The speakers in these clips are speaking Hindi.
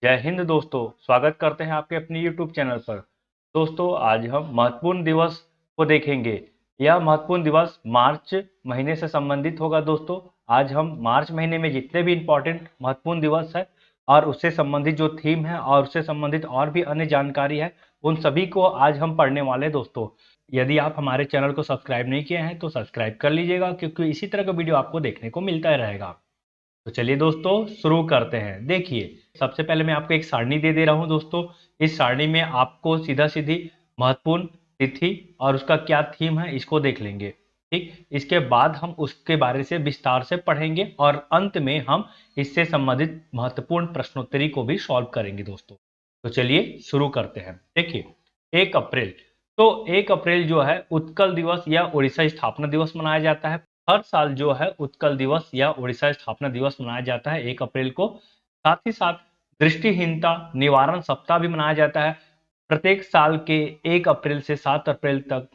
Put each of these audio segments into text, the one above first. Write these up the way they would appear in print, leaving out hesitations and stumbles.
जय हिंद दोस्तों, स्वागत करते हैं आपके अपने YouTube चैनल पर। दोस्तों, आज हम महत्वपूर्ण दिवस को देखेंगे। यह महत्वपूर्ण दिवस मार्च महीने से संबंधित होगा। दोस्तों, आज हम मार्च महीने में जितने भी इम्पोर्टेंट महत्वपूर्ण दिवस है और उससे संबंधित जो थीम है और उससे संबंधित और भी अन्य जानकारी है, उन सभी को आज हम पढ़ने वाले हैं। दोस्तों, यदि आप हमारे चैनल को सब्सक्राइब नहीं किए हैं तो सब्सक्राइब कर लीजिएगा, क्योंकि इसी तरह का वीडियो आपको देखने को मिलता ही रहेगा। तो चलिए दोस्तों, शुरू करते हैं। देखिए, सबसे पहले मैं आपको एक सारणी दे रहा हूं। दोस्तों, इस सारणी में आपको सीधा सीधी महत्वपूर्ण तिथि और उसका क्या थीम है इसको देख लेंगे। ठीक, इसके बाद हम उसके बारे से विस्तार से पढ़ेंगे और अंत में हम इससे संबंधित महत्वपूर्ण प्रश्नोत्तरी को भी सॉल्व करेंगे। दोस्तों, तो चलिए शुरू करते हैं। देखिए, 1 अप्रैल, तो 1 अप्रैल जो है उत्कल दिवस या उड़ीसा स्थापना दिवस मनाया जाता है। हर साल जो है उत्कल दिवस या उड़ीसा स्थापना दिवस मनाया जाता है 1 अप्रैल को। साथ ही साथ दृष्टिहीनता निवारण सप्ताह भी मनाया जाता है। प्रत्येक साल के 1 अप्रैल से 7 अप्रैल तक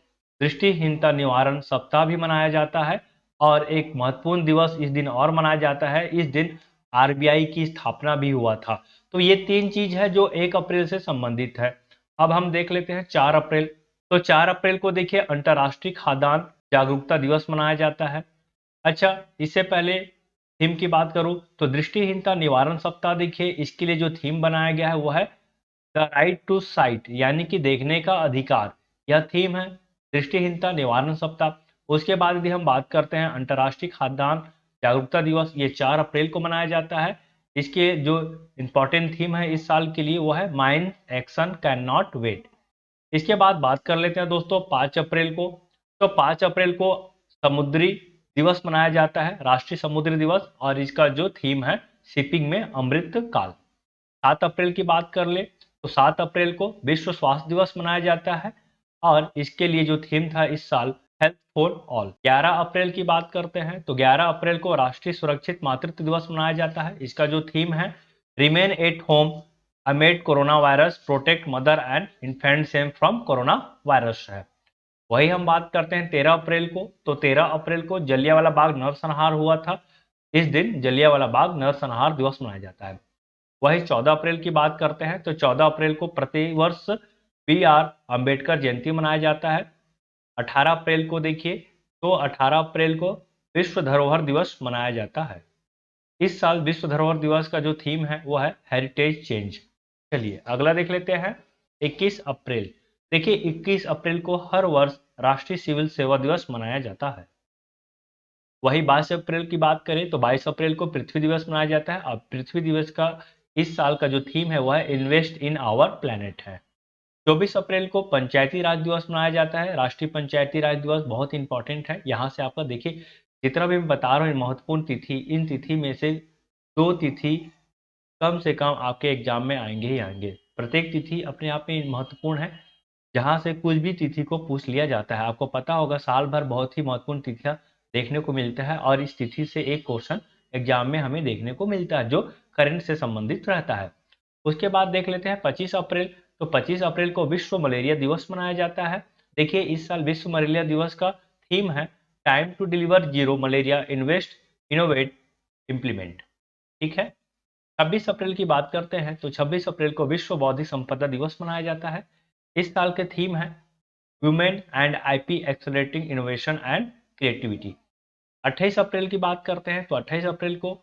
दृष्टिहीनता निवारण सप्ताह भी मनाया जाता है। और एक महत्वपूर्ण दिवस इस दिन और मनाया जाता है, इस दिन आरबीआई की स्थापना भी हुआ था। तो ये 3 चीज है जो 1 अप्रैल से संबंधित है। अब हम देख लेते हैं 4 अप्रैल। तो 4 अप्रैल को देखिए अंतर्राष्ट्रीय खाद्यान्न जागरूकता दिवस मनाया जाता है। अच्छा, इससे पहले थीम की बात करूं तो दृष्टिहीनता निवारण सप्ताह, देखिए इसके लिए जो थीम बनाया गया है वो है द राइट टू साइट, यानी कि देखने का अधिकार। यह थीम है दृष्टिहीनता निवारण सप्ताह। उसके बाद यदि हम बात करते हैं अंतर्राष्ट्रीय खाद्यान्न जागरूकता दिवस, ये 4 अप्रैल को मनाया जाता है। इसके जो इंपॉर्टेंट थीम है इस साल के लिए वो है mind action can not wait. इसके बाद बात कर लेते हैं दोस्तों 5 अप्रैल को। तो 5 अप्रैल को समुद्री दिवस मनाया जाता है, राष्ट्रीय समुद्री दिवस, और इसका जो थीम है शिपिंग में अमृत काल। 7 अप्रैल की बात कर ले तो 7 अप्रैल को विश्व स्वास्थ्य दिवस मनाया जाता है और इसके लिए जो थीम था इस साल हेल्थ फॉर ऑल। 11 अप्रैल की बात करते हैं तो 11 अप्रैल को राष्ट्रीय सुरक्षित मातृत्व दिवस मनाया जाता है। इसका जो थीम है remain at home amid corona virus, protect mother and infant same from corona virus है। वही हम बात करते हैं 13 अप्रैल को। तो 13 अप्रैल को जलियांवाला बाग नरसंहार हुआ था। इस दिन जलियांवाला बाग नरसंहार दिवस मनाया जाता है। वही 14 अप्रैल की बात करते हैं तो 14 अप्रैल को प्रतिवर्ष बी आर अम्बेडकर जयंती मनाया जाता है। 18 अप्रैल को देखिए, तो 18 अप्रैल को विश्व धरोहर दिवस मनाया जाता है। इस साल विश्व धरोहर दिवस का जो थीम है वो है हेरिटेज चेंज। चलिए अगला देख लेते हैं 21 अप्रैल। देखिए 21 अप्रैल को हर वर्ष राष्ट्रीय सिविल सेवा दिवस मनाया जाता है। वही 22 अप्रैल की बात करें तो 22 अप्रैल को पृथ्वी दिवस मनाया जाता है। अब पृथ्वी दिवस का इस साल का जो थीम है वह है इन्वेस्ट इन आवर प्लेनेट है। 24 अप्रैल को पंचायती राज दिवस मनाया जाता है। राष्ट्रीय पंचायती राज दिवस बहुत इंपॉर्टेंट है। यहाँ से आपका देखिए जितना भी मैं बता रहा हूँ महत्वपूर्ण तिथि, इन तिथि में से 2 तिथि कम से कम आपके एग्जाम में आएंगे ही आएंगे। प्रत्येक तिथि अपने आप में महत्वपूर्ण है, जहाँ से कुछ भी तिथि को पूछ लिया जाता है। आपको पता होगा साल भर बहुत ही महत्वपूर्ण तिथियां देखने को मिलता है और इस तिथि से एक क्वेश्चन एग्जाम में हमें देखने को मिलता है जो करंट से संबंधित रहता है। उसके बाद देख लेते हैं 25 अप्रैल। तो 25 अप्रैल को विश्व मलेरिया दिवस मनाया जाता है। देखिए इस साल विश्व मलेरिया दिवस का थीम है time to deliver zero malaria, invest innovate implement. ठीक है। 26 अप्रैल की बात करते हैं तो 26 अप्रैल को विश्व बौद्धिक संपदा दिवस मनाया जाता है। इस साल के थीम है women and IP accelerating innovation and creativity. 28 अप्रैल की बात करते हैं तो 28 अप्रैल को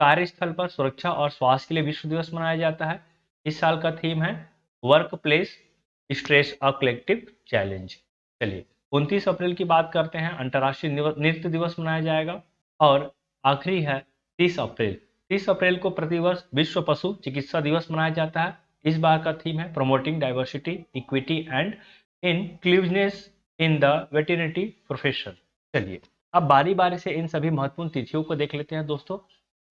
कार्यस्थल पर सुरक्षा और स्वास्थ्य के लिए विश्व दिवस मनाया जाता है। इस साल का थीम है work place stress a collective challenge. चलिए 29 अप्रैल की बात करते हैं, अंतर्राष्ट्रीय नृत्य दिवस मनाया जाएगा। और आखिरी है 30 अप्रैल। 30 अप्रैल को प्रतिवर्ष विश्व पशु चिकित्सा दिवस मनाया जाता है। इस बार का थीम है promoting diversity equity and inclusiveness in the veterinary profession. चलिए अब बारी बारी से इन सभी महत्वपूर्ण तिथियों को देख लेते हैं दोस्तों,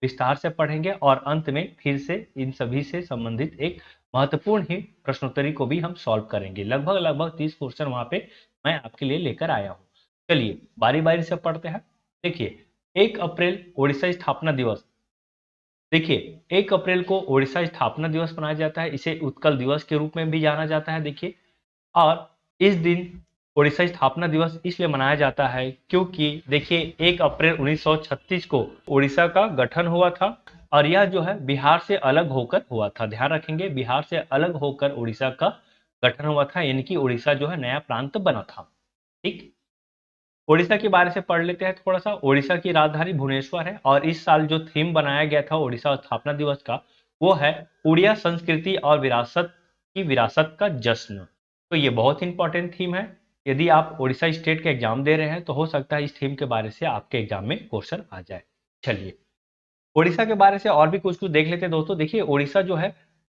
विस्तार से पढ़ेंगे और अंत में फिर से इन सभी से संबंधित एक महत्वपूर्ण ही प्रश्नोत्तरी को भी हम सॉल्व करेंगे। लगभग 30 क्वेश्चन वहां पे मैं आपके लिए लेकर आया हूं। चलिए बारी बारी से पढ़ते हैं। देखिए 1 अप्रैल ओडिशा स्थापना दिवस। देखिए 1 अप्रैल को ओडिशा स्थापना दिवस मनाया जाता है, इसे उत्कल दिवस के रूप में भी जाना जाता है। देखिए, और इस दिन ओडिशा स्थापना दिवस इसलिए मनाया जाता है क्योंकि देखिए 1 अप्रैल 1936 को ओडिशा का गठन हुआ था और यह जो है बिहार से अलग होकर हुआ था। ध्यान रखेंगे, बिहार से अलग होकर उड़ीसा का गठन हुआ था, यानी कि उड़ीसा जो है नया प्रांत बना था। ठीक, उड़ीसा के बारे से पढ़ लेते हैं थोड़ा सा। उड़ीसा की राजधानी भुवनेश्वर है और इस साल जो थीम बनाया गया था उड़ीसा स्थापना दिवस का, वो है उड़िया संस्कृति और विरासत का जश्न। तो ये बहुत इंपॉर्टेंट थीम है। यदि आप उड़ीसा स्टेट के एग्जाम दे रहे हैं तो हो सकता है इस थीम के बारे से आपके एग्जाम में क्वेश्चन आ जाए। चलिए, उड़ीसा के बारे से और भी कुछ कुछ देख लेते हैं दोस्तों। देखिए, उड़ीसा जो है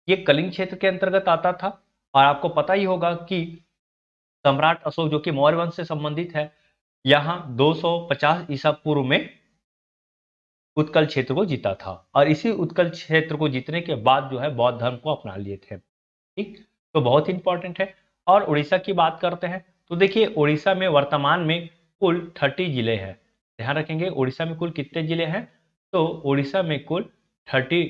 ये कलिंग क्षेत्र के अंतर्गत आता था और आपको पता ही होगा कि सम्राट अशोक जो कि मौर्य वंश से संबंधित है, यहाँ 250 ईसा पूर्व में उत्कल क्षेत्र को जीता था और इसी उत्कल क्षेत्र को जीतने के बाद जो है बौद्ध धर्म को अपना लिए थे। ठीक, तो बहुत इंपॉर्टेंट है। और उड़ीसा की बात करते हैं तो देखिए, उड़ीसा में वर्तमान में कुल 30 जिले हैं। ध्यान रखेंगे, उड़ीसा में कुल कितने जिले हैं? तो उड़ीसा में कुल 30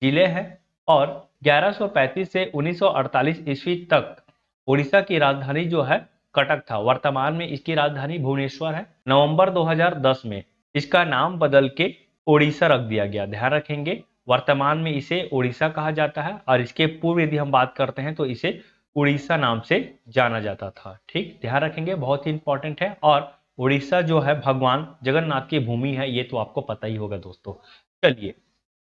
जिले हैं और 1135 से 1948 ईस्वी तक उड़ीसा की राजधानी जो है कटक था। वर्तमान में इसकी राजधानी भुवनेश्वर है। नवंबर 2010 में इसका नाम बदल के उड़ीसा रख दिया गया। ध्यान रखेंगे, वर्तमान में इसे उड़ीसा कहा जाता है और इसके पूर्व यदि हम बात करते हैं तो इसे उड़ीसा नाम से जाना जाता था। ठीक, ध्यान रखेंगे, बहुत ही इंपॉर्टेंट है। और उड़ीसा जो है भगवान जगन्नाथ की भूमि है, ये तो आपको पता ही होगा दोस्तों। चलिए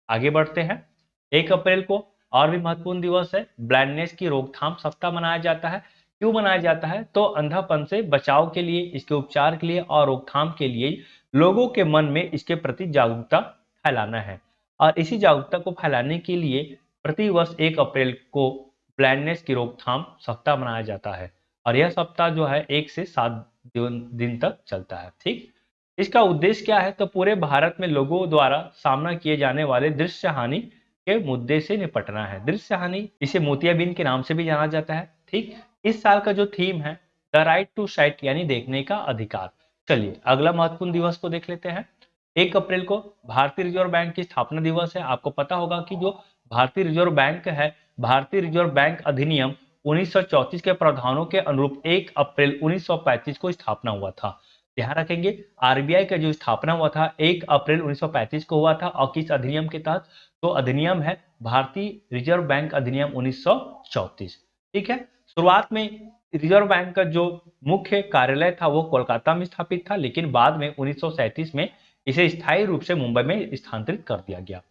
आगे बढ़ते हैं। 1 अप्रैल को और भी महत्वपूर्ण दिवस है, ब्लाइंडनेस की रोकथाम सप्ताह मनाया जाता है। क्यों मनाया जाता है? तो अंधापन से बचाव के लिए, इसके उपचार के लिए और रोकथाम के लिए लोगों के मन में इसके प्रति जागरूकता फैलाना है। और इसी जागरूकता को फैलाने के लिए प्रतिवर्ष 1 अप्रैल को ब्लाइंडनेस की रोकथाम सप्ताह मनाया जाता है और यह सप्ताह जो है 1 से 7 दिन तक चलता है। ठीक, इसका उद्देश्य क्या है? तो पूरे भारत में लोगों द्वारा सामना किए जाने वाले दृश्य हानि के मुद्दे से निपटना है। दृश्य हानि, इसे मोतियाबिंद के नाम से भी जाना जाता है। ठीक, इस साल का जो थीम है द राइट टू साइट, यानी देखने का अधिकार। चलिए अगला महत्वपूर्ण दिवस को देख लेते हैं। 1 अप्रैल को भारतीय रिजर्व बैंक की स्थापना दिवस है। आपको पता होगा कि जो भारतीय रिजर्व बैंक है, भारतीय रिजर्व बैंक अधिनियम 1934 के प्रावधानों के अनुरूप 1 अप्रैल 1935 को स्थापना हुआ था। ध्यान रखेंगे, आरबीआई का जो स्थापना हुआ था 1 अप्रैल 1935 को हुआ था और किस अधिनियम के तहत? तो अधिनियम है भारतीय रिजर्व बैंक अधिनियम 1934। ठीक है, शुरुआत में रिजर्व बैंक का जो मुख्य कार्यालय था वो कोलकाता में स्थापित था, लेकिन बाद में 1937 में इसे स्थायी रूप से मुंबई में स्थानांतरित कर दिया गया।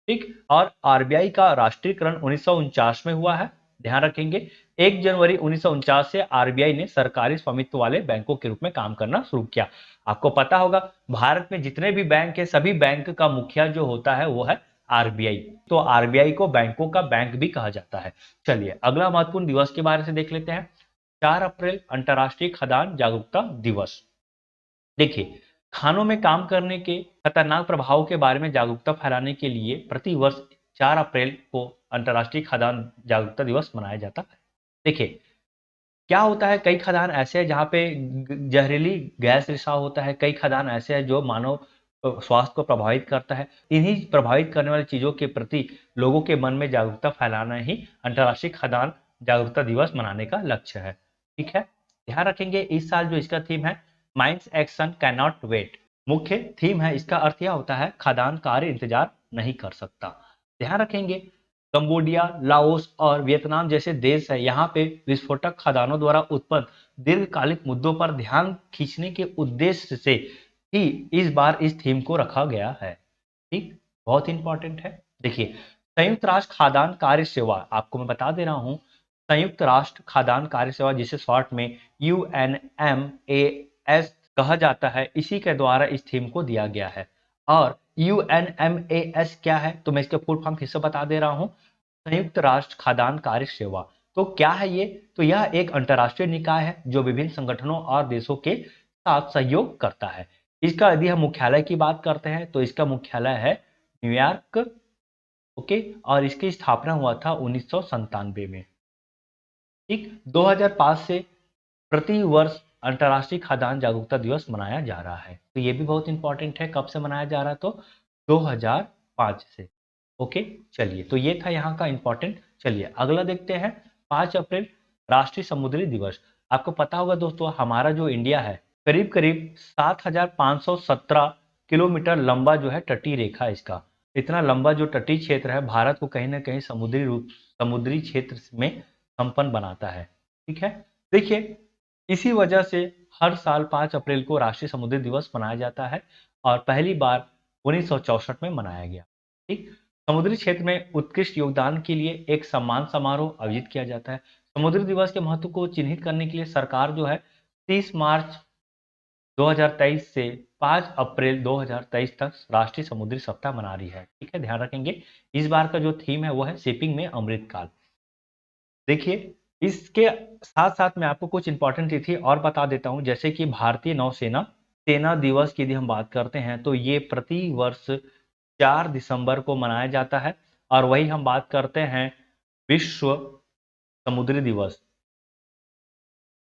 ठीक, और आरबीआई का राष्ट्रीयकरण 1949 में हुआ है। ध्यान रखेंगे, 1 जनवरी 1949 से आरबीआई ने सरकारी स्वामित्व वाले बैंकों के रूप में काम करना शुरू किया। आपको पता होगा भारत में जितने भी बैंक है, सभी बैंक का मुखिया जो होता है वो है आरबीआई। तो आरबीआई को बैंकों का बैंक भी कहा जाता है। चलिए अगला महत्वपूर्ण दिवस के बारे से देख लेते हैं। 4 अप्रैल अंतर्राष्ट्रीय खदान जागरूकता दिवस। देखिए, खानों में काम करने के खतरनाक प्रभाव के बारे में जागरूकता फैलाने के लिए प्रतिवर्ष 4 अप्रैल को अंतर्राष्ट्रीय खदान जागरूकता दिवस मनाया जाता है। देखिए, क्या होता है, कई खदान ऐसे हैं जहाँ पे जहरीली गैस रिसाव होता है। कई खदान ऐसे हैं जो मानव स्वास्थ्य को प्रभावित करता है। इन्हीं प्रभावित करने वाली चीजों के प्रति लोगों के मन में जागरूकता फैलाना ही अंतर्राष्ट्रीय खदान जागरूकता दिवस मनाने का लक्ष्य है। ठीक है, ध्यान रखेंगे, इस साल जो इसका थीम है mines action can not wait. मुख्य थीम है, इसका अर्थ यह होता है खदान कार्य इंतजार नहीं कर सकता। ध्यान रखेंगे, कंबोडिया, लाओस और वियतनाम जैसे देश है, यहाँ पे विस्फोटक खदानों द्वारा उत्पन्न दीर्घकालिक मुद्दों पर ध्यान खींचने के उद्देश्य से ही इस बार इस थीम को रखा गया है। ठीक, बहुत इंपॉर्टेंट है। देखिए, संयुक्त राष्ट्र खाद्यान्न कार्य सेवा, आपको मैं बता दे रहा हूँ, संयुक्त राष्ट्र खाद्यान्न कार्य सेवा जिसे शॉर्ट में यूएनएमएएस कहा जाता है, इसी के द्वारा इस थीम को दिया गया है। और यूएनएमएएस क्या है? तो मैं इसके फुल फॉर्म फिर से बता दे रहा हूँ, संयुक्त राष्ट्र खाद्यान्न कार्य सेवा। तो क्या है ये? तो यह एक अंतर्राष्ट्रीय निकाय है जो विभिन्न संगठनों और देशों के साथ सहयोग करता है। इसका यदि हम मुख्यालय की बात करते हैं तो इसका मुख्यालय है न्यूयॉर्क। ओके, और इसकी स्थापना हुआ था 1997 में। ठीक, 2005 से प्रति वर्ष अंतर्राष्ट्रीय खाद्यान्न जागरूकता दिवस मनाया जा रहा है। तो ये भी बहुत इंपॉर्टेंट है, कब से मनाया जा रहा है? तो 2005 से। ओके, चलिए, तो ये था यहाँ का इंपॉर्टेंट। चलिए अगला देखते हैं। 5 अप्रैल राष्ट्रीय समुद्री दिवस। आपको पता होगा दोस्तों, हमारा जो इंडिया है करीब करीब 7517 किलोमीटर लंबा जो है तटीय रेखा इसका। इतना लंबा जो तटीय क्षेत्र है भारत को कहीं ना कहीं समुद्री क्षेत्र में संपन्न बनाता है। ठीक है, देखिए इसी वजह से हर साल 5 अप्रैल को राष्ट्रीय समुद्री दिवस मनाया जाता है और पहली बार 1964 में मनाया गया। ठीक, समुद्री क्षेत्र में उत्कृष्ट योगदान के लिए एक सम्मान समारोह आयोजित किया जाता है। समुद्री दिवस के महत्व को चिन्हित करने के लिए सरकार जो है 30 मार्च 2023 से 5 अप्रैल 2023 तक राष्ट्रीय समुद्री सप्ताह मना रही है। ठीक है, ध्यान रखेंगे इस बार का जो थीम है वो है शिपिंग में अमृतकाल। देखिए इसके साथ साथ मैं आपको कुछ इंपॉर्टेंट तिथि और बता देता हूं, जैसे कि भारतीय नौसेना सेना दिवस की यदि हम बात करते हैं तो ये प्रति वर्ष 4 दिसंबर को मनाया जाता है। और वही हम बात करते हैं विश्व समुद्री दिवस,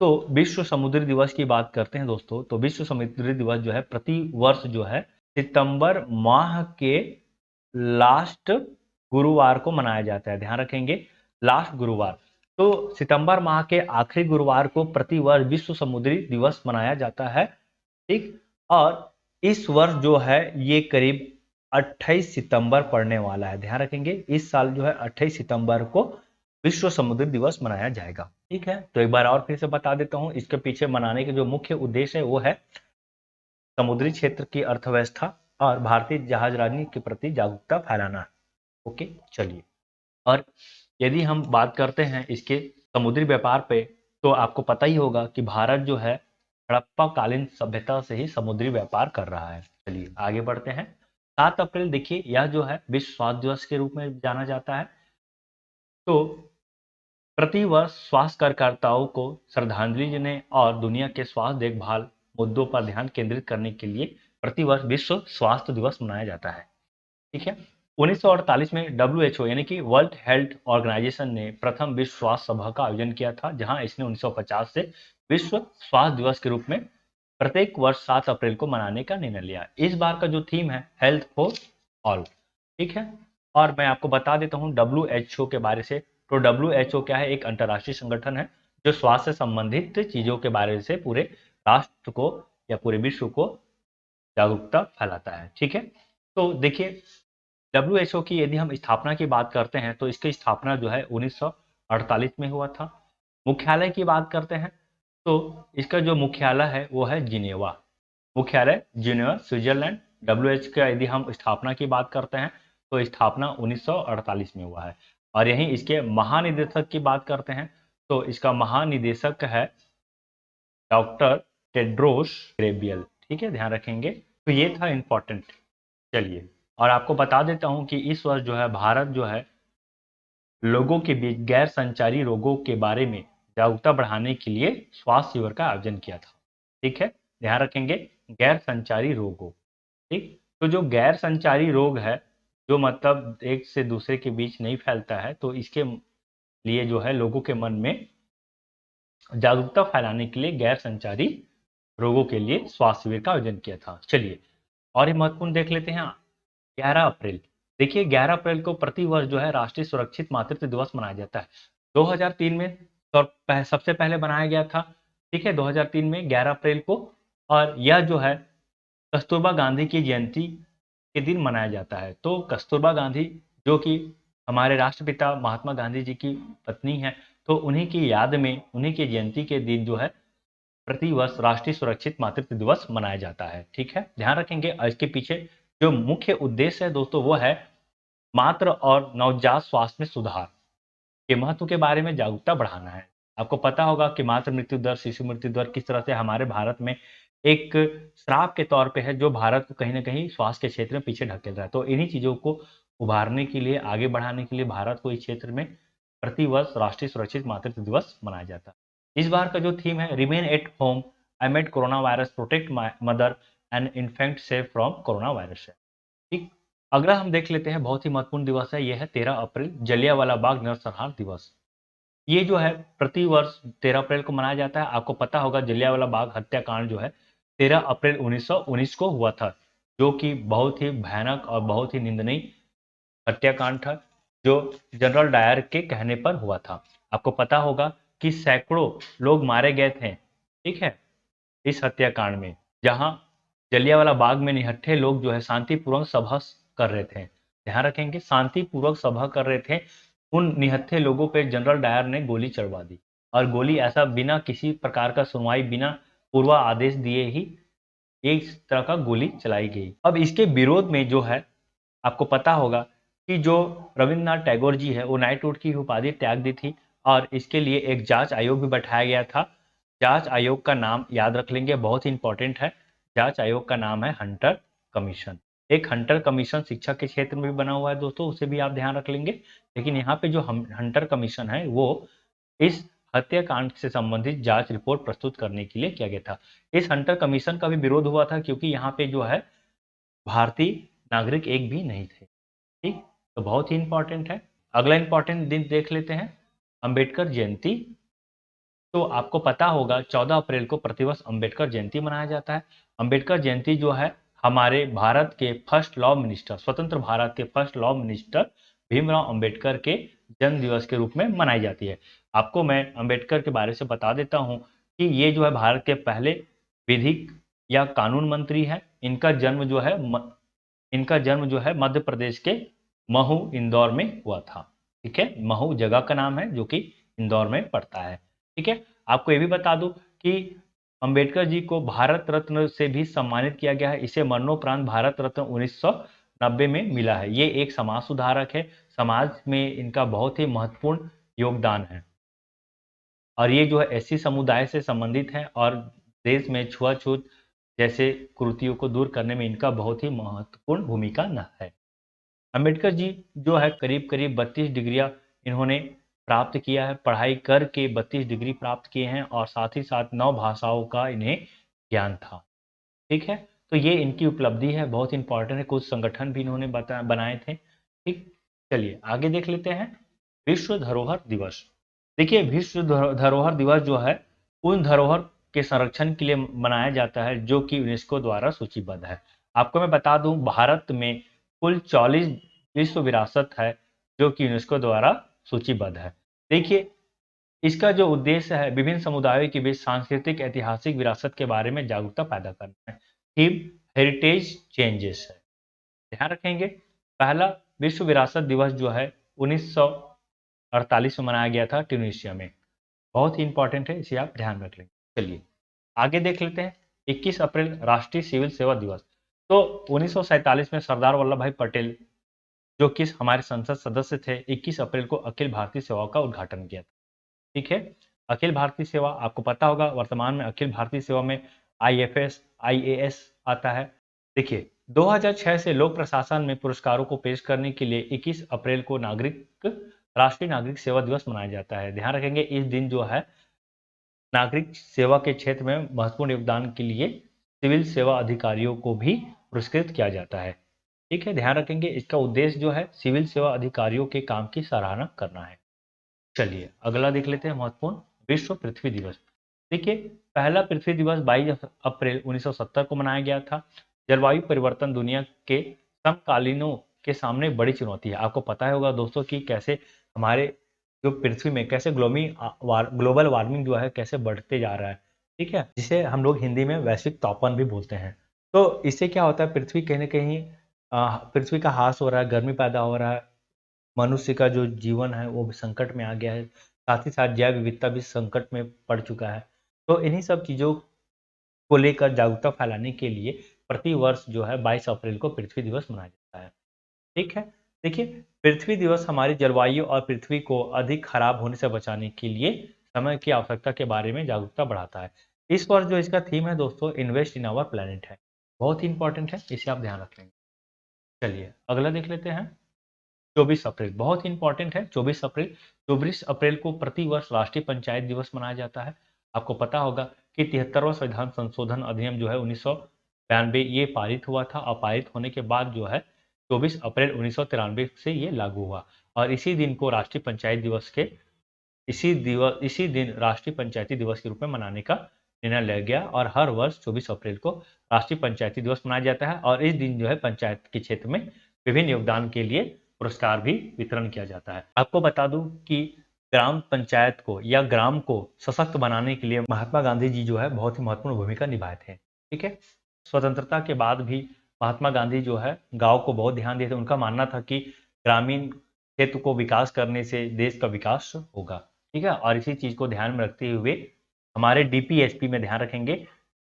तो विश्व समुद्री दिवस की बात करते हैं दोस्तों, तो विश्व समुद्री दिवस जो है प्रति वर्ष जो है सितंबर माह के लास्ट गुरुवार को मनाया जाता है। ध्यान रखेंगे लास्ट गुरुवार, तो सितंबर माह के आखिरी गुरुवार को प्रति वर्ष विश्व समुद्री दिवस मनाया जाता है। ठीक, और इस वर्ष जो है ये करीब 28 सितंबर पड़ने वाला है। ध्यान रखेंगे इस साल जो है 28 सितंबर को विश्व समुद्री दिवस मनाया जाएगा। ठीक है, तो एक बार और फिर से बता देता हूं, इसके पीछे मनाने के जो मुख्य उद्देश्य है वो है समुद्री क्षेत्र की अर्थव्यवस्था और भारतीय जहाजरानी के प्रति जागरूकता फैलाना। ओके, चलिए, और यदि हम बात करते हैं इसके समुद्री व्यापार पे, तो आपको पता ही होगा कि भारत जो है हड़प्पा कालीन सभ्यता से ही समुद्री व्यापार कर रहा है। चलिए आगे बढ़ते हैं। 7 अप्रैल देखिए यह जो है विश्व स्वास्थ्य दिवस के रूप में जाना जाता है। तो प्रतिवर्ष स्वास्थ्य कार्यकर्ताओं को श्रद्धांजलि देने और दुनिया के स्वास्थ्य देखभाल मुद्दों पर ध्यान केंद्रित करने के लिए प्रतिवर्ष विश्व स्वास्थ्य दिवस मनाया जाता है। ठीक है, 1948 में WHO यानी कि वर्ल्ड हेल्थ ऑर्गेनाइजेशन ने प्रथम विश्व स्वास्थ्य सभा का आयोजन किया था, जहां इसने 1950 से विश्व स्वास्थ्य दिवस के रूप में प्रत्येक वर्ष 7 अप्रैल को मनाने का निर्णय लिया। इस बार का जो थीम है हेल्थ फॉर ऑल। ठीक है, और मैं आपको बता देता हूँ WHO के बारे से। तो WHO क्या है, एक अंतर्राष्ट्रीय संगठन है जो स्वास्थ्य से संबंधित चीजों के बारे से पूरे राष्ट्र को या पूरे विश्व को जागरूकता फैलाता है। ठीक है, तो देखिए WHO की यदि हम स्थापना की बात करते हैं तो इसकी स्थापना जो है 1948 में हुआ था। मुख्यालय की बात करते हैं तो इसका जो मुख्यालय है वो है जिनेवा, मुख्यालय जिनेवा स्विट्जरलैंड। WHO का यदि हम स्थापना की बात करते हैं तो स्थापना 1948 में हुआ है। और यहीं इसके महानिदेशक की बात करते हैं तो इसका महानिदेशक है डॉक्टर टेड्रोस ग्रेबियल। ठीक है, ध्यान रखेंगे, तो ये था इंपॉर्टेंट। चलिए, और आपको बता देता हूं कि इस वर्ष जो है भारत जो है लोगों के बीच गैर संचारी रोगों के बारे में जागरूकता बढ़ाने के लिए स्वास्थ्य शिविर का आयोजन किया था। ठीक है, ध्यान रखेंगे गैर संचारी रोगों। ठीक, तो जो गैर संचारी रोग है, जो मतलब एक से दूसरे के बीच नहीं फैलता है, तो इसके लिए जो है लोगों के मन में जागरूकता फैलाने के लिए गैर संचारी रोगों के लिए स्वास्थ्य शिविर का आयोजन किया था। चलिए, और ये महत्वपूर्ण देख लेते हैं 11 अप्रैल। देखिए 11 अप्रैल को प्रतिवर्ष जो है राष्ट्रीय सुरक्षित मातृत्व दिवस मनाया जाता है। 2003 में सबसे पहले बनाया गया था। ठीक है, 2003 में 11 अप्रैल को, और यह जो है कस्तूरबा गांधी की जयंती के दिन मनाया जाता है। तो कस्तूरबा गांधी जो कि हमारे राष्ट्रपिता महात्मा गांधी जी की पत्नी है, तो उन्हीं की याद में उन्हीं की जयंती के दिन जो है प्रतिवर्ष राष्ट्रीय सुरक्षित मातृत्व दिवस मनाया जाता है। ठीक है, ध्यान रखेंगे, और इसके पीछे जो मुख्य उद्देश्य है दोस्तों वो है मातृ और नवजात स्वास्थ्य में सुधार के महत्व के बारे में जागरूकता बढ़ाना है। आपको पता होगा कि मातृ मृत्यु दर, शिशु मृत्यु दर किस तरह से हमारे भारत में एक श्राप के तौर पे है, जो भारत को कहीं ना कहीं स्वास्थ्य के क्षेत्र में पीछे ढकेल रहा है। तो इन्हीं चीजों को उभारने के लिए, आगे बढ़ाने के लिए भारत को इस क्षेत्र में प्रतिवर्ष राष्ट्रीय सुरक्षित मातृत्व दिवस मनाया जाता है। इस बार का जो थीम है remain at home एमिड corona virus, protect mother and infant safe from corona virus है। ठीक, अगला हम देख लेते हैं, बहुत ही महत्वपूर्ण दिवस है, यह है 13 अप्रैल जलियांवाला बाग नरसंहार दिवस। ये जो है प्रतिवर्ष 13 अप्रैल को मनाया जाता है। आपको पता होगा जलियांवाला बाग हत्याकांड जो है 13 अप्रैल 1919 को हुआ था, जो कि बहुत ही भयानक और बहुत ही निंदनीय हत्याकांड था, जो जनरल डायर के कहने पर हुआ था। आपको पता होगा कि सैकड़ों लोग मारे गए थे, ठीक है, इस हत्याकांड में, जहां जलियांवाला बाग में निहत्थे लोग जो है शांतिपूर्वक सभा कर रहे थे। ध्यान रखेंगे, शांतिपूर्वक सभा कर रहे थे, उन निहत्थे लोगों पे जनरल डायर ने गोली चढ़वा दी, और गोली ऐसा बिना किसी प्रकार का सुनवाई, बिना पूर्व आदेश दिए ही एक तरह का गोली चलाई गई। अब इसके विरोध में जो है, आपको पता होगा कि जो रविन्द्रनाथ टैगोर जी है वो नाइटहुड की उपाधि त्याग दी थी, और इसके लिए एक जांच आयोग भी बैठाया गया था। जांच आयोग का नाम याद रख लेंगे, बहुत ही इंपॉर्टेंट है। जांच आयोग का नाम है हंटर कमीशन। एक हंटर कमीशन शिक्षा के क्षेत्र में भी बना हुआ है दोस्तों, उसे भी आप ध्यान रख लेंगे। लेकिन यहाँ पे जो हंटर कमीशन है वो इस हत्याकांड से संबंधित जांच रिपोर्ट प्रस्तुत करने के लिए किया गया था। इस हंटर कमीशन का भी विरोध हुआ था, क्योंकि यहाँ पे जो है भारतीय नागरिक एक भी नहीं थे। ठीक, तो बहुत ही इंपॉर्टेंट है। अगला इंपॉर्टेंट दिन देख लेते हैं, अंबेडकर जयंती। तो आपको पता होगा 14 अप्रैल को प्रतिवर्ष अंबेडकर जयंती मनाया जाता है। अंबेडकर जयंती जो है हमारे भारत के फर्स्ट लॉ मिनिस्टर, स्वतंत्र भारत के first law minister Bhimrao Ambedkar के जन्म दिवस के रूप में मनाई जाती है। आपको मैं अंबेडकर के बारे से बता देता हूं कि ये जो है भारत के पहले विधिक या कानून मंत्री है। इनका जन्म जो है मध्य प्रदेश के महू इंदौर में हुआ था। ठीक है, महू जगह का नाम है जो कि इंदौर में पड़ता है। ठीक है, आपको ये भी बता दूं कि अंबेडकर जी को भारत रत्न से भी सम्मानित किया गया है। इसे मरणोपरांत भारत रत्न 1990 में मिला है। ये एक समाज सुधारक है, समाज में इनका बहुत ही महत्वपूर्ण योगदान है, और ये जो है एससी समुदाय से संबंधित है, और देश में छुआछूत जैसे कुरीतियों को दूर करने में इनका बहुत ही महत्वपूर्ण भूमिका न है। अंबेडकर जी जो है करीब करीब 32 डिग्रियां इन्होंने प्राप्त किया है, पढ़ाई करके 32 डिग्री प्राप्त किए हैं, और साथ ही साथ 9 भाषाओं का इन्हें ज्ञान था। ठीक है, तो ये इनकी उपलब्धि है, बहुत इंपॉर्टेंट है। कुछ संगठन भी इन्होंने बनाए थे। ठीक, चलिए आगे देख लेते हैं, विश्व धरोहर दिवस। देखिए, विश्व धरोहर दिवस जो है उन धरोहर के संरक्षण के लिए मनाया जाता है जो कि यूनेस्को द्वारा सूचीबद्ध है। आपको मैं बता दूं, भारत में कुल 44 विश्व विरासत है जो कि यूनेस्को द्वारा सूचीबद्ध है। देखिए, इसका जो उद्देश्य है विभिन्न समुदायों के बीच सांस्कृतिक ऐतिहासिक विरासत के बारे में जागरूकता पैदा करना है। थीम हेरिटेज चेंजेस है। ध्यान रखेंगे, पहला विश्व विरासत दिवस जो है 1948 में मनाया गया था ट्यूनीशिया में। बहुत ही इंपॉर्टेंट है, इसे आप ध्यान रख लेंगे। चलिए आगे देख लेते हैं, 21 अप्रैल राष्ट्रीय सिविल सेवा दिवस। तो 1947 में सरदार वल्लभ भाई पटेल जो कि हमारे संसद सदस्य थे, 21 अप्रैल को अखिल भारतीय सेवा का उद्घाटन किया था। ठीक है, अखिल भारतीय सेवा आपको पता होगा, वर्तमान में अखिल भारतीय सेवा में आईएफएस, आईएएस आता है। देखिए, 2006 से लोक प्रशासन में पुरस्कारों को पेश करने के लिए 21 अप्रैल को राष्ट्रीय नागरिक सेवा दिवस मनाया जाता है। ध्यान रखेंगे, इस दिन जो है नागरिक सेवा के क्षेत्र में महत्वपूर्ण योगदान के लिए सिविल सेवा अधिकारियों को भी पुरस्कृत किया जाता है। ठीक है, ध्यान रखेंगे, इसका उद्देश्य जो है सिविल सेवा अधिकारियों के काम की सराहना करना है। चलिए अगला देख लेते हैं, महत्वपूर्ण विश्व पृथ्वी दिवस। देखिए, पहला पृथ्वी दिवस 22 अप्रैल 1970 को मनाया गया था। जलवायु परिवर्तन दुनिया के समकालीनों के सामने बड़ी चुनौती है। आपको पता होगा दोस्तों कि कैसे हमारे जो पृथ्वी में कैसे ग्लोबल वार्मिंग जो है कैसे बढ़ते जा रहा है। ठीक है, जिसे हम लोग हिंदी में वैश्विक तापमान भी बोलते हैं। तो इससे क्या होता है, पृथ्वी कहीं ना कहीं पृथ्वी का ह्रास हो रहा है, गर्मी पैदा हो रहा है, मनुष्य का जो जीवन है वो भी संकट में आ गया है, साथ ही साथ जैव विविधता भी संकट में पड़ चुका है। तो इन्हीं सब चीज़ों को लेकर जागरूकता फैलाने के लिए प्रति वर्ष जो है 22 अप्रैल को पृथ्वी दिवस मनाया जाता है। ठीक है, देखिए, पृथ्वी दिवस हमारी जलवायु और पृथ्वी को अधिक खराब होने से बचाने के लिए समय की आवश्यकता के बारे में जागरूकता बढ़ाता है। इस वर्ष जो इसका थीम है दोस्तों, इन्वेस्ट इन आवर प्लेनेट है। बहुत ही इंपॉर्टेंट है, इसे आप ध्यान रख लेंगे। चलिए अगला देख लेते हैं, 24 अप्रैल बहुत ही इंपॉर्टेंट है। 24 अप्रैल को प्रतिवर्ष राष्ट्रीय पंचायत दिवस मनाया जाता है। आपको पता होगा कि 73वां संविधान संशोधन अधिनियम जो है 1992 ये पारित हुआ था, और पारित होने के बाद जो है 24 अप्रैल 1993 से ये लागू हुआ, और इसी दिन राष्ट्रीय पंचायती दिवस के रूप में मनाने का निर्णय लिया गया, और हर वर्ष 24 अप्रैल को राष्ट्रीय पंचायती दिवस मनाया जाता है, और इस दिन जो है पंचायत के क्षेत्र में विभिन्न योगदान के लिए पुरस्कार भी वितरण किया जाता है। आपको बता दूं कि ग्राम पंचायत को या ग्राम को सशक्त बनाने के लिए महात्मा गांधी जी जो है बहुत ही महत्वपूर्ण भूमिका निभाए थे। ठीक है, स्वतंत्रता के बाद भी महात्मा गांधी जो है गांव को बहुत ध्यान देते थे। उनका मानना था कि ग्रामीण क्षेत्र को विकास करने से देश का विकास होगा। ठीक है, और इसी चीज को ध्यान में रखते हुए हमारे डीपीएसपी में ध्यान रखेंगे।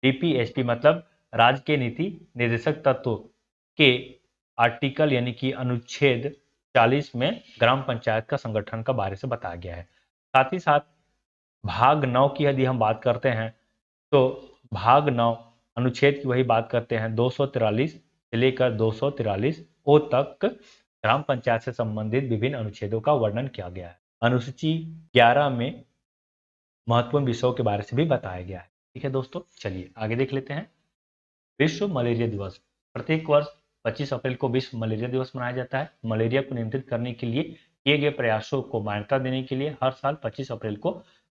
डीपीएसपी मतलब राज्य के नीति निर्देशक तत्व के आर्टिकल यानी कि अनुच्छेद 40 में ग्राम पंचायत का संगठन का बारे से बताया गया है। साथ ही साथ भाग 9 की यदि हम बात करते हैं तो भाग 9 अनुच्छेद की वही बात करते हैं 243 से लेकर 243 ओ तक ग्राम पंचायत से संबंधित विभिन्न अनुच्छेदों का वर्णन किया गया है। अनुसूची 11 में महत्वपूर्ण विषयों के बारे से भी बताया गया है। ठीक है दोस्तों, चलिए आगे देख लेते हैं। विश्व मलेरिया दिवस। प्रत्येक वर्ष 25 अप्रैल को विश्व मलेरिया दिवस मनाया जाता है। मलेरिया को नियंत्रित करने के लिए किए गए प्रयासों को मान्यता देने के लिए हर साल 25 अप्रैल को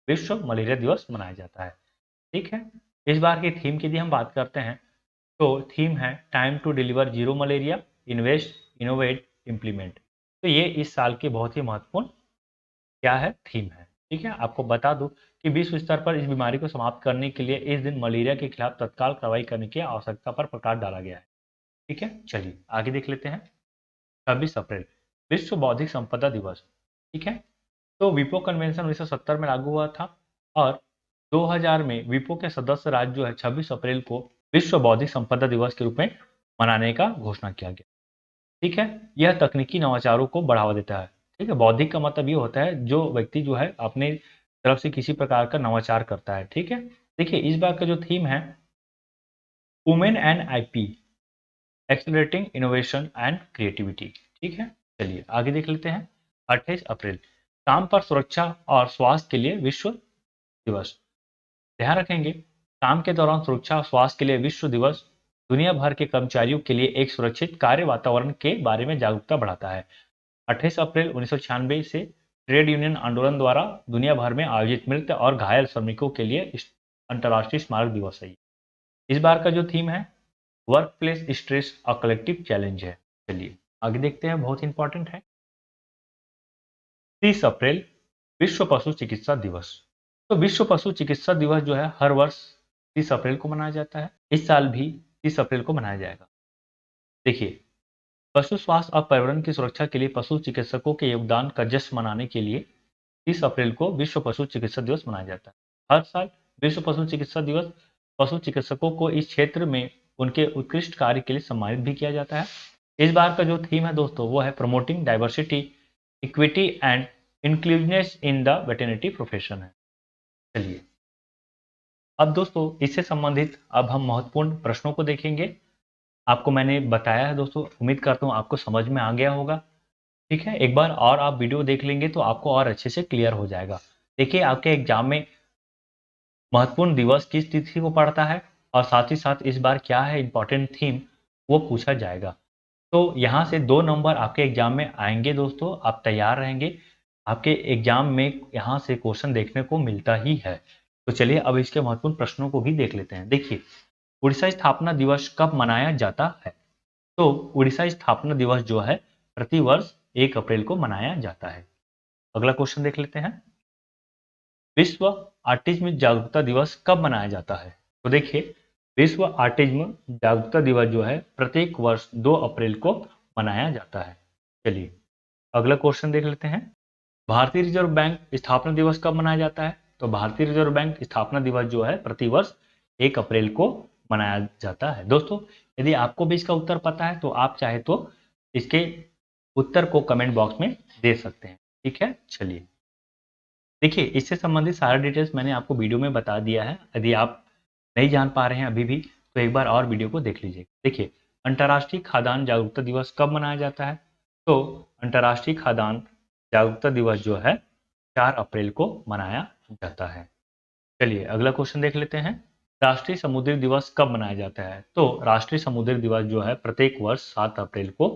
विश्व मलेरिया दिवस मनाया जाता है। ठीक है, इस बार की थीम की यदि हम बात करते हैं तो थीम है time to deliver zero malaria, invest innovate implement. तो ये इस साल की बहुत ही महत्वपूर्ण क्या है, थीम है। ठीक है, आपको बता दूं कि विश्व स्तर पर इस बीमारी को समाप्त करने के लिए इस दिन मलेरिया के खिलाफ तत्काल कार्रवाई करने की आवश्यकता पर प्रकाश डाला गया है। ठीक है, चलिए आगे देख लेते हैं। 26 अप्रैल विश्व बौद्धिक संपदा दिवस। ठीक है, तो विपो कन्वेंशन 1970 में लागू हुआ था और 2000 में विपो के सदस्य राज्य जो है 26 अप्रैल को विश्व बौद्धिक संपदा दिवस के रूप में मनाने का घोषणा किया गया। ठीक है, यह तकनीकी नवाचारों को बढ़ावा देता है। ठीक है, बौद्धिक का मतलब ये होता है जो व्यक्ति जो है अपने तरफ से किसी प्रकार का नवाचार करता है। ठीक है, देखिए इस बार का जो थीम है women and IP accelerating innovation and creativity. ठीक है, चलिए आगे देख लेते हैं। 28 अप्रैल काम पर सुरक्षा और स्वास्थ्य के लिए विश्व दिवस। ध्यान रखेंगे, काम के दौरान सुरक्षा और स्वास्थ्य के लिए विश्व दिवस दुनिया भर के कर्मचारियों के लिए एक सुरक्षित कार्य वातावरण के बारे में जागरूकता बढ़ाता है। 28 अप्रैल 1996 से ट्रेड यूनियन आंदोलन द्वारा दुनिया भर में आयोजित मृत और घायल श्रमिकों के लिए अंतर्राष्ट्रीय स्मारक दिवस है। इस बार का जो थीम है work place stress a collective challenge है। चलिए आगे देखते हैं, बहुत इंपॉर्टेंट है। 30 अप्रैल विश्व पशु चिकित्सा दिवस। तो विश्व पशु चिकित्सा दिवस जो है हर वर्ष 30 अप्रैल को मनाया जाता है। इस साल भी 30 अप्रैल को मनाया जाएगा। देखिए, पशु स्वास्थ्य और पर्यावरण की सुरक्षा के लिए पशु चिकित्सकों के योगदान का जश्न मनाने के लिए 30 अप्रैल को विश्व पशु चिकित्सा दिवस मनाया जाता है। हर साल विश्व पशु चिकित्सा दिवस पशु चिकित्सकों को इस क्षेत्र में उनके उत्कृष्ट कार्य के लिए सम्मानित भी किया जाता है। इस बार का जो थीम है दोस्तों वो है promoting diversity equity and inclusiveness in the veterinary profession है। चलिए अब दोस्तों इससे संबंधित अब हम महत्वपूर्ण प्रश्नों को देखेंगे। आपको मैंने बताया है दोस्तों, उम्मीद करता हूँ आपको समझ में आ गया होगा। ठीक है, एक बार और आप वीडियो देख लेंगे तो आपको और अच्छे से क्लियर हो जाएगा। देखिए आपके एग्जाम में महत्वपूर्ण दिवस किस तिथि को पड़ता है और साथ ही साथ इस बार क्या है इंपॉर्टेंट थीम वो पूछा जाएगा। तो यहाँ से 2 नंबर आपके एग्जाम में आएंगे दोस्तों, आप तैयार रहेंगे। आपके एग्जाम में यहाँ से क्वेश्चन देखने को मिलता ही है। तो चलिए अब इसके महत्वपूर्ण प्रश्नों को भी देख लेते हैं। देखिए, उड़ीसा स्थापना दिवस कब मनाया जाता है? तो उड़ीसा स्थापना दिवस जो है प्रति वर्ष 1 अप्रैल को मनाया जाता है। अगला क्वेश्चन देख लेते हैं। विश्व ऑटिज्म जागरूकता दिवस कब मनाया जाता है? तो देखिए, विश्व ऑटिज्म जागरूकता दिवस जो है प्रत्येक वर्ष 2 अप्रैल को मनाया जाता है। चलिए अगला क्वेश्चन देख लेते हैं। भारतीय रिजर्व बैंक स्थापना दिवस कब मनाया जाता है? तो भारतीय रिजर्व बैंक स्थापना दिवस जो है प्रतिवर्ष 1 अप्रैल को मनाया जाता है। दोस्तों यदि आपको भी इसका उत्तर पता है तो आप चाहे तो इसके उत्तर को कमेंट बॉक्स में दे सकते हैं। ठीक है, चलिए देखिए इससे संबंधित सारा डिटेल्स मैंने आपको वीडियो में बता दिया है। यदि आप नहीं जान पा रहे हैं अभी भी तो एक बार और वीडियो को देख लीजिए। देखिए, अंतर्राष्ट्रीय खाद्यान्न जागरूकता दिवस कब मनाया जाता है? तो अंतर्राष्ट्रीय खाद्यान्न जागरूकता दिवस जो है 4 अप्रैल को मनाया जाता है। चलिए अगला क्वेश्चन देख लेते हैं। राष्ट्रीय समुद्री दिवस कब मनाया जाता है? तो राष्ट्रीय समुद्री दिवस जो है प्रत्येक वर्ष 7 अप्रैल को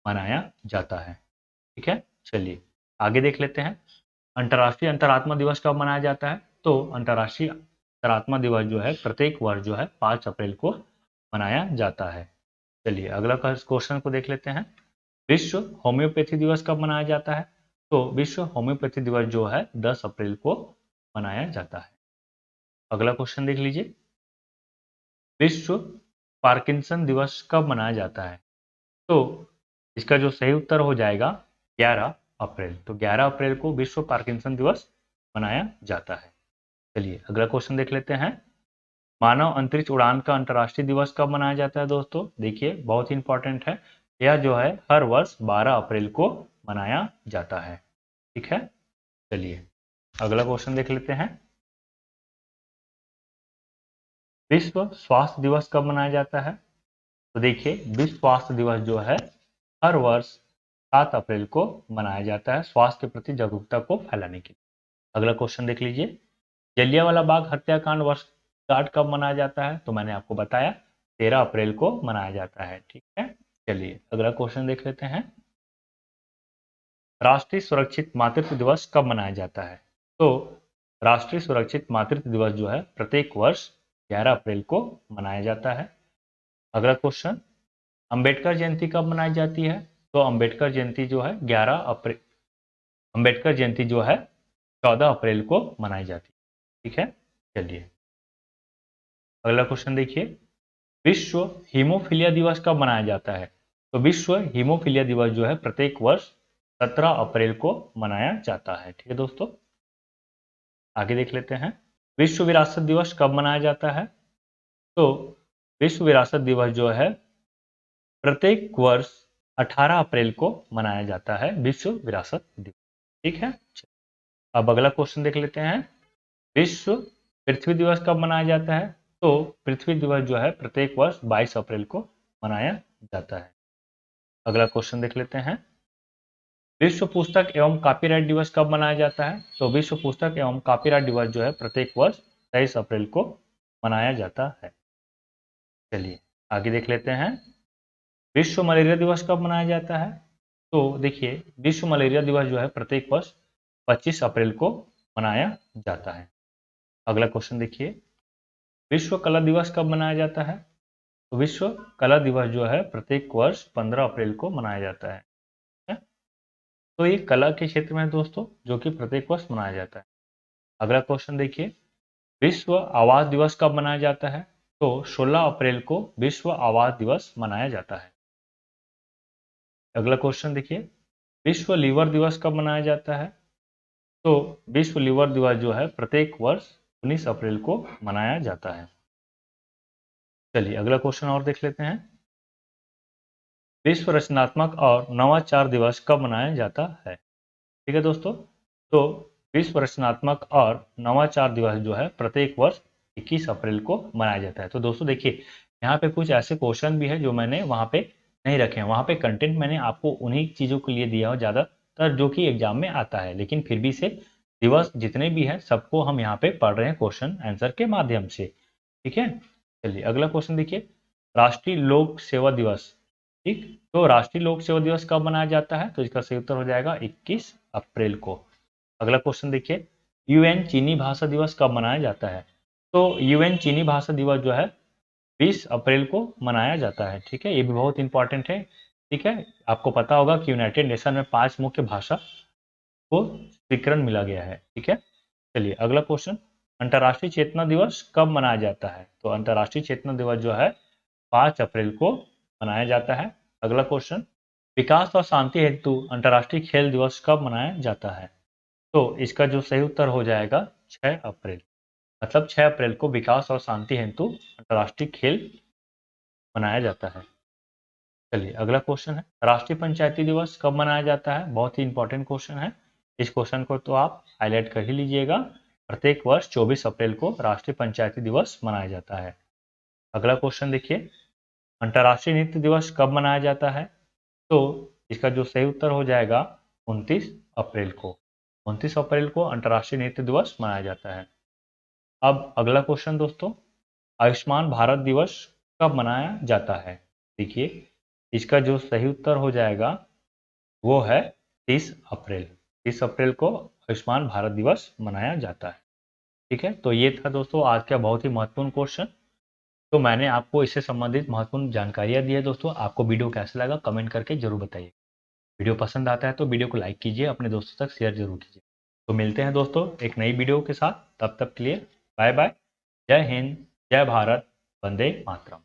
मनाया जाता है। ठीक है, चलिए आगे देख लेते हैं। अंतर्राष्ट्रीय अंतरात्मा दिवस कब मनाया जाता है? तो अंतर्राष्ट्रीय अंतरात्मा दिवस जो है प्रत्येक वर्ष जो है 5 अप्रैल को मनाया जाता है। चलिए अगला क्वेश्चन को देख लेते हैं। विश्व होम्योपैथी दिवस कब मनाया जाता है? तो विश्व होम्योपैथी दिवस जो है 10 अप्रैल को मनाया जाता है। अगला क्वेश्चन देख लीजिए। विश्व पार्किंसन दिवस कब मनाया जाता है? तो इसका जो सही उत्तर हो जाएगा 11 अप्रैल। तो 11 अप्रैल को विश्व पार्किंसन दिवस मनाया जाता है। चलिए अगला क्वेश्चन देख लेते हैं। मानव अंतरिक्ष उड़ान का अंतर्राष्ट्रीय दिवस कब मनाया जाता है दोस्तों? देखिए बहुत ही इंपॉर्टेंट है। यह जो है हर वर्ष 12 अप्रैल को मनाया जाता है। ठीक है, चलिए अगला क्वेश्चन देख लेते हैं। विश्व स्वास्थ्य दिवस कब मनाया जाता है? तो देखिए विश्व स्वास्थ्य दिवस जो है हर वर्ष 7 अप्रैल को मनाया जाता है स्वास्थ्य के प्रति जागरूकता को फैलाने के लिए। अगला क्वेश्चन देख लीजिए। जलियांवाला बाग हत्याकांड वर्षगांठ कब मनाया जाता है? तो मैंने आपको बताया 13 अप्रैल को मनाया जाता है। ठीक है, चलिए अगला क्वेश्चन देख लेते हैं। राष्ट्रीय सुरक्षित मातृत्व दिवस कब मनाया जाता है? तो राष्ट्रीय सुरक्षित मातृत्व दिवस जो है प्रत्येक वर्ष 11 अप्रैल को मनाया जाता है। अगला क्वेश्चन, अंबेडकर जयंती कब मनाई जाती है? तो अंबेडकर जयंती जो है 11 अप्रैल, अंबेडकर जयंती जो है 14 अप्रैल को मनाई जाती है। ठीक है, चलिए अगला क्वेश्चन देखिए। विश्व हीमोफीलिया दिवस कब मनाया जाता है? तो विश्व हीमोफीलिया दिवस जो है प्रत्येक वर्ष 17 अप्रैल को मनाया जाता है। ठीक है दोस्तों, आगे देख लेते हैं। विश्व विरासत दिवस कब मनाया जाता है? तो विश्व विरासत दिवस जो है प्रत्येक वर्ष 18 अप्रैल को मनाया जाता है, विश्व विरासत दिवस। ठीक है, अब अगला क्वेश्चन देख लेते हैं। विश्व पृथ्वी दिवस कब मनाया जाता है? तो पृथ्वी दिवस जो है प्रत्येक वर्ष 22 अप्रैल को मनाया जाता है। अगला क्वेश्चन देख लेते हैं। विश्व पुस्तक एवं कॉपीराइट दिवस कब मनाया जाता है? तो विश्व पुस्तक एवं कॉपीराइट दिवस जो है प्रत्येक वर्ष 23 अप्रैल को मनाया जाता है। चलिए आगे देख लेते हैं। विश्व मलेरिया दिवस कब मनाया जाता है? तो देखिए विश्व मलेरिया दिवस जो है प्रत्येक वर्ष 25 अप्रैल को मनाया जाता है। अगला क्वेश्चन देखिए। विश्व कला दिवस कब मनाया जाता है? तो विश्व कला दिवस जो है प्रत्येक वर्ष 15 अप्रैल को मनाया जाता है। तो ये कला के क्षेत्र में है दोस्तों, जो कि प्रत्येक वर्ष मनाया जाता है। अगला क्वेश्चन देखिए। विश्व आवास दिवस कब मनाया जाता है? तो 16 अप्रैल को विश्व आवास दिवस मनाया जाता है। अगला क्वेश्चन देखिए। विश्व लीवर दिवस कब मनाया जाता है? तो विश्व लीवर दिवस जो है प्रत्येक वर्ष 19 अप्रैल को मनाया जाता है। चलिए अगला क्वेश्चन और देख लेते हैं। विश्व रचनात्मक और नवाचार दिवस कब मनाया जाता है? ठीक है दोस्तों, तो विश्व रचनात्मक और नवाचार दिवस जो है प्रत्येक वर्ष 21 अप्रैल को मनाया जाता है। तो दोस्तों देखिए यहाँ पे कुछ ऐसे क्वेश्चन भी है जो मैंने वहाँ पे नहीं रखे हैं। वहाँ पे कंटेंट मैंने आपको उन्हीं चीज़ों के लिए दिया हो ज़्यादातर जो कि एग्जाम में आता है, लेकिन फिर भी से दिवस जितने भी हैं सबको हम यहाँ पे पढ़ रहे हैं क्वेश्चन आंसर के माध्यम से। ठीक है, चलिए अगला क्वेश्चन देखिए। राष्ट्रीय लोक सेवा दिवस, ठीक, तो राष्ट्रीय लोक सेवा दिवस कब मनाया जाता है? तो इसका सही उत्तर हो जाएगा 21 अप्रैल को। अगला क्वेश्चन देखिए। यूएन चीनी भाषा दिवस कब मनाया जाता है? तो यूएन चीनी भाषा दिवस जो है 20 अप्रैल को मनाया जाता है। ठीक है, ये भी बहुत इंपॉर्टेंट है। ठीक है, आपको पता होगा कि यूनाइटेड नेशन में 5 मुख्य भाषा को स्वीकरण मिला गया है। ठीक है, चलिए अगला क्वेश्चन। अंतर्राष्ट्रीय चेतना दिवस कब मनाया जाता है? तो अंतर्राष्ट्रीय चेतना दिवस जो है 5 अप्रैल को मनाया जाता है। अगला क्वेश्चन। विकास और शांति हेतु अंतर्राष्ट्रीय खेल दिवस कब मनाया जाता है? तो इसका जो सही उत्तर हो जाएगा 6 अप्रैल, मतलब 6 अप्रैल को विकास और शांति हेतु अंतर्राष्ट्रीय खेल मनाया जाता है। चलिए अगला क्वेश्चन है। राष्ट्रीय पंचायती दिवस कब मनाया जाता है? बहुत ही इंपॉर्टेंट क्वेश्चन है। इस क्वेश्चन को तो आप हाईलाइट कर ही लीजिएगा। प्रत्येक वर्ष 24 अप्रैल को राष्ट्रीय पंचायती दिवस मनाया जाता है। अगला क्वेश्चन देखिए। अंतर्राष्ट्रीय नृत्य दिवस कब मनाया जाता है? तो इसका जो सही उत्तर हो जाएगा 29 अप्रैल को। 29 अप्रैल को अंतर्राष्ट्रीय नृत्य दिवस मनाया जाता है। अब अगला क्वेश्चन दोस्तों। आयुष्मान भारत दिवस कब मनाया जाता है? देखिए इसका जो सही उत्तर हो जाएगा वो है 30 अप्रैल। 30 अप्रैल को आयुष्मान भारत दिवस मनाया जाता है। ठीक है, तो ये था दोस्तों आज का बहुत ही महत्वपूर्ण क्वेश्चन। तो मैंने आपको इससे संबंधित महत्वपूर्ण जानकारियाँ दी है दोस्तों। आपको वीडियो कैसा लगा कमेंट करके जरूर बताइए। वीडियो पसंद आता है तो वीडियो को लाइक कीजिए, अपने दोस्तों तक शेयर जरूर कीजिए। तो मिलते हैं दोस्तों एक नई वीडियो के साथ, तब तक के लिए बाय बाय। जय हिंद, जय भारत, वंदे मातरम।